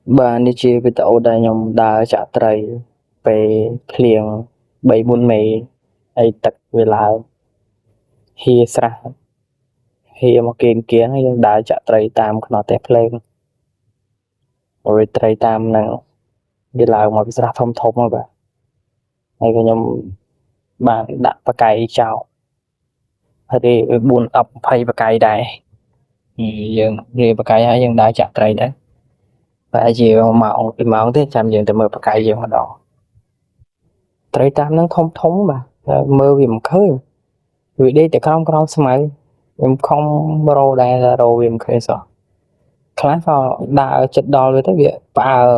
Bạn đi chơi với tàu đại nhóm đá chạ trời về phlieng 3-4 មេហើយទឹកវាឡើងហៀស្រះហៀមកគៀនហើយយើងដើរចាក់ត្រីតាមខ្នល់ផ្ទះភ្លើងហើយត្រីតាមហ្នឹងវាឡើងមកពីស្រះធំៗមកបាទហើយក៏ខ្ញុំបានដាក់បកាយចោលហើយ4 10 20បកាយដែរយើងរៀបបកាយហើយយើងដើរចាក់ត្រីដែរប្រហែលជា1 ម៉ោង 2 ម៉ោងទេចាំយើងទៅមើលបកាយយើងម្ដងត្រីតាមហ្នឹងធំបាទមើលវាមិនឃើញវាដេកតែក្រោមស្មៅខ្ញុំខំរោដែររោវាមិនឃើញសោះខ្លះក៏ដើរចិត្តដល់វាទៅវាផ្អើល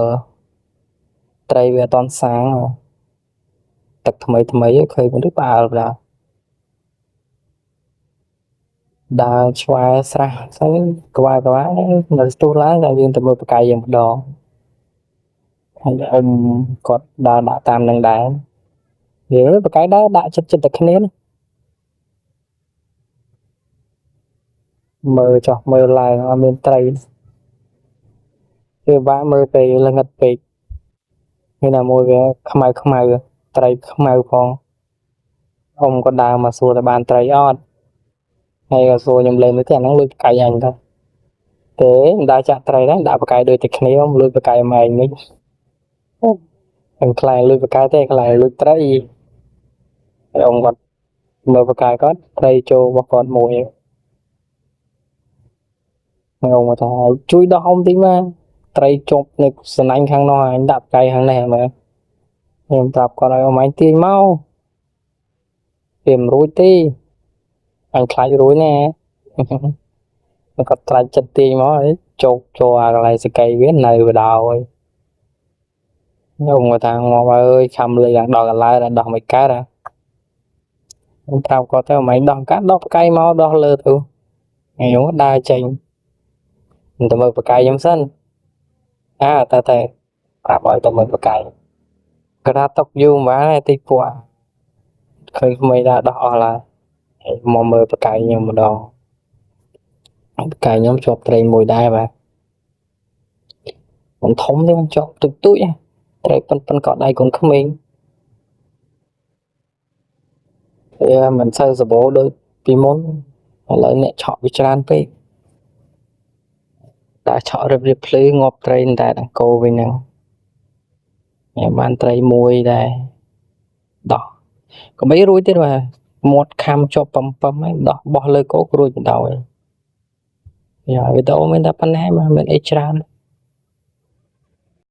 ត្រីវាអត់តន់សាងទឹកថ្មីឃើញមនុស្សផ្អើលបណ្ដោយដើរឆ្វែស្រះស្អីក្បែរនៅស្ទុះឡើងតែយើងទៅមើលបកាយយើងម្ដងហើយគាត់ដើរដាក់តាមនឹងដែរវាបកាយដើរដាក់ចិត្តតែគ្នាមើលចុះមើលឡើងអត់មានត្រីវាបាក់មើលទៅល្ងឹតពេកមានតែមួយវាខ្មៅត្រីខ្មៅផងក៏ដើរមកសួរតែបានត្រីអត់ហើយក៏សួរខ្ញុំលេងមើលទេអាហ្នឹងលួចបកាយអញទៅទេមិនដើរចាក់ត្រីដែរដាក់បកាយដូចតែគ្នាលួចបកាយម៉ែងនេះខ្លាចលួចបកាយទេខ្លាចលួចត្រីហើយគាត់មើលបកាយគាត់ត្រីចូលរបស់គាត់មួយមកថាជួយដោះអ៊ំតិចមកត្រីជប់នៅសំណាញ់ខាងនោះអញដាក់បកាយខាងនេះមើលខ្ញុំប្រាប់គាត់ឲ្យអ៊ំអញទាញមកវាមិនរួចទេអញខ្លាចរួចណាគាត់ខ្លាចចិត្តទាញមកជោគចូលអាកន្លែងសកៃវានៅបដ ơi ខ្ញុំគាត់ថាមកអើយខំលេងដល់កន្លែងដោះមិនកើតខ្ញុំប្រាប់គាត់ទៅមិនដោះកាត់ដោះបកាយមកដោះលើទៅខ្ញុំដើរចេញទៅមើលបកាយខ្ញុំសិនតែប្រាប់ឲ្យទៅមើលបកាយគាត់ថាຕົកយូរម្បាលតិចពួកឃើញថ្មីដែរដោះអស់ឡើយមកមើលបកាយខ្ញុំម្ដងបកាយខ្ញុំជាប់ត្រីមួយដែរបាទមិនធំទេមិនជាប់ទុកទូចត្រីប៉ុនកោដៃកូនក្មេងមិនសូវសបោដូចពីមុនឥឡូវអ្នកឆក់វាច្រើនពេកតែឆក់រៀបភ្លឺងាប់ត្រីតែដង្កូវវិញហ្នឹងខ្ញុំបានត្រីមួយដែរដោះក៏បីរួចទៀតបាទមាត់ខំជាប់ប៉ំហ្នឹងដោះបោះលើគោករួចបណ្ដោយវីដេអូមានតែប៉ុណ្ណេះមិនមានអីច្រើន